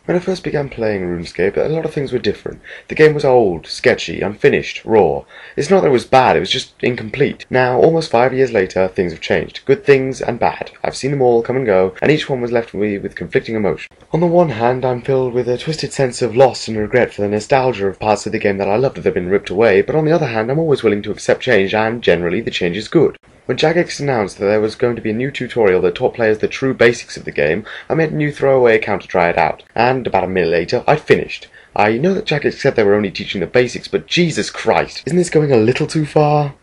When I first began playing RuneScape, a lot of things were different. The game was old, sketchy, unfinished, raw. It's not that it was bad, it was just incomplete. Now, almost 5 years later, things have changed. Good things and bad. I've seen them all come and go, and each one was left me with conflicting emotions. On the one hand, I'm filled with a twisted sense of loss and regret for the nostalgia of parts of the game that I loved that have been ripped away, but on the other hand, I'm always willing to accept change, and generally, the change is good. When Jagex announced that there was going to be a new tutorial that taught players the true basics of the game, I made a new throwaway account to try it out, and about a minute later, I'd finished. I know that Jagex said they were only teaching the basics, but Jesus Christ, isn't this going a little too far?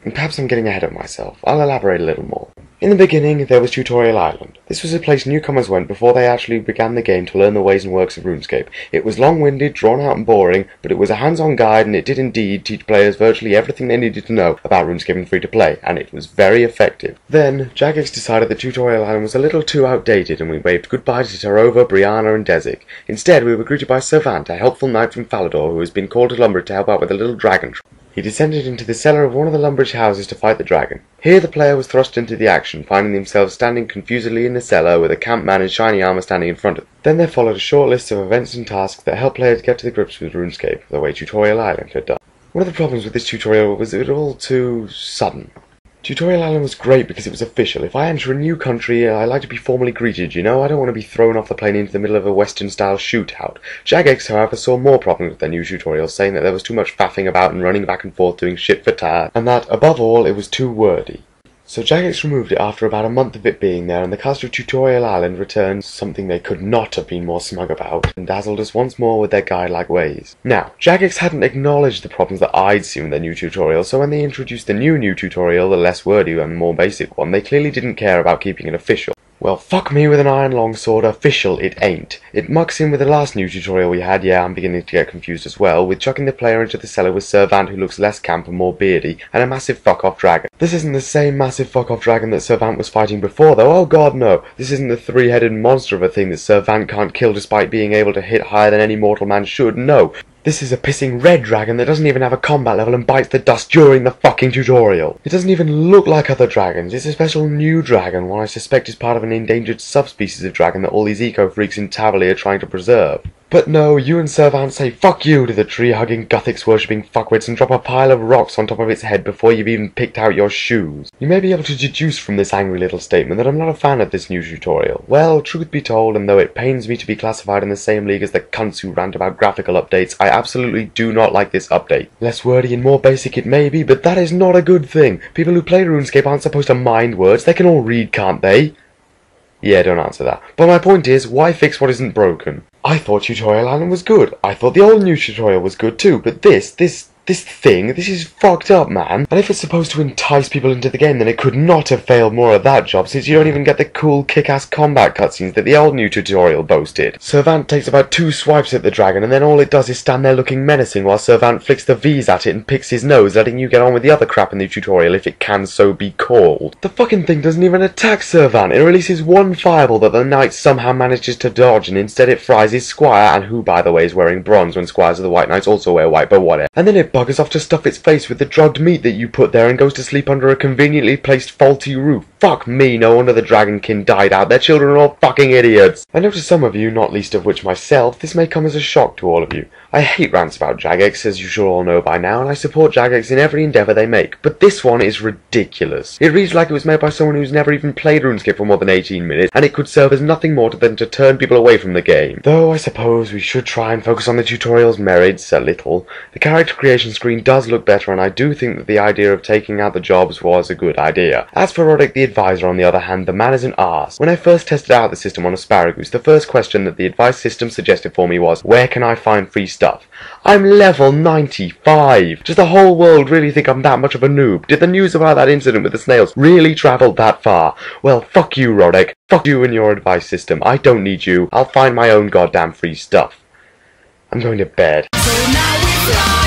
And perhaps I'm getting ahead of myself. I'll elaborate a little more. In the beginning, there was Tutorial Island. This was a place newcomers went before they actually began the game to learn the ways and works of RuneScape. It was long-winded, drawn-out and boring, but it was a hands-on guide and it did indeed teach players virtually everything they needed to know about RuneScape and free-to-play, and it was very effective. Then, Jagex decided that Tutorial Island was a little too outdated and we waved goodbye to Tarova, Brianna and Desik. Instead, we were greeted by Servant, a helpful knight from Falador who has been called to Lumbridge to help out with a little dragon. He descended into the cellar of one of the Lumbridge houses to fight the dragon. Here the player was thrust into the action, finding themselves standing confusedly in the cellar with a camp man in shiny armor standing in front of them. Then there followed a short list of events and tasks that helped players get to the grips with RuneScape, the way Tutorial Island had done. One of the problems with this tutorial was it was all too sudden. Tutorial Island was great because it was official. If I enter a new country, I like to be formally greeted, you know? I don't want to be thrown off the plane into the middle of a Western-style shootout. Jagex, however, saw more problems with their new tutorial, saying that there was too much faffing about and running back and forth doing shit for tar, and that, above all, it was too wordy. So Jagex removed it after about a month of it being there, and the cast of Tutorial Island returned, something they could not have been more smug about, and dazzled us once more with their guide-like ways. Now, Jagex hadn't acknowledged the problems that I'd seen with their new tutorial, so when they introduced the new tutorial, the less wordy and more basic one, they clearly didn't care about keeping it official. Well, fuck me with an iron longsword, official it ain't. It mucks in with the last new tutorial we had, yeah, I'm beginning to get confused as well, with chucking the player into the cellar with Servant who looks less camp and more beardy, and a massive fuck-off dragon. This isn't the same massive fuck-off dragon that Servant was fighting before, though, oh god no. This isn't the three-headed monster of a thing that Servant can't kill despite being able to hit higher than any mortal man should, no. This is a pissing red dragon that doesn't even have a combat level and bites the dust during the fucking tutorial. It doesn't even look like other dragons. It's a special new dragon, one I suspect is part of an endangered subspecies of dragon that all these eco-freaks in Tavali are trying to preserve. But no, you and Servant say fuck you to the tree-hugging, Gothics-worshipping fuckwits and drop a pile of rocks on top of its head before you've even picked out your shoes. You may be able to deduce from this angry little statement that I'm not a fan of this new tutorial. Well, truth be told, and though it pains me to be classified in the same league as the cunts who rant about graphical updates, I absolutely do not like this update. Less wordy and more basic it may be, but that is not a good thing. People who play RuneScape aren't supposed to mind words, they can all read, can't they? Yeah, don't answer that. But my point is, why fix what isn't broken? I thought Tutorial Island was good. I thought the old new tutorial was good too, but this is fucked up, man. And if it's supposed to entice people into the game, then it could not have failed more at that job, since you don't even get the cool kick-ass combat cutscenes that the old new tutorial boasted. Servant takes about 2 swipes at the dragon, and then all it does is stand there looking menacing while Servant flicks the V's at it and picks his nose, letting you get on with the other crap in the tutorial if it can so be called. The fucking thing doesn't even attack Servant. It releases one fireball that the knight somehow manages to dodge, and instead it fries his squire, and who, by the way, is wearing bronze when squires of the White Knights also wear white, but whatever. And then it buggers off to stuff its face with the drugged meat that you put there and goes to sleep under a conveniently placed faulty roof. Fuck me, no wonder the dragonkin died out. Their children are all fucking idiots. I know to some of you, not least of which myself, this may come as a shock to all of you. I hate rants about Jagex, as you should all know by now, and I support Jagex in every endeavour they make, but this one is ridiculous. It reads like it was made by someone who's never even played RuneScape for more than 18 minutes, and it could serve as nothing more than to turn people away from the game. Though I suppose we should try and focus on the tutorial's merits a little. The character creation screen does look better, and I do think that the idea of taking out the jobs was a good idea. As for Roddick the Advisor, on the other hand, the man is an arse. When I first tested out the system on Asparagoose, the first question that the advice system suggested for me was, where can I find free stuff? I'm level 95! Does the whole world really think I'm that much of a noob? Did the news about that incident with the snails really travel that far? Well, fuck you, Roddick. Fuck you and your advice system. I don't need you. I'll find my own goddamn free stuff. I'm going to bed. So now we fly.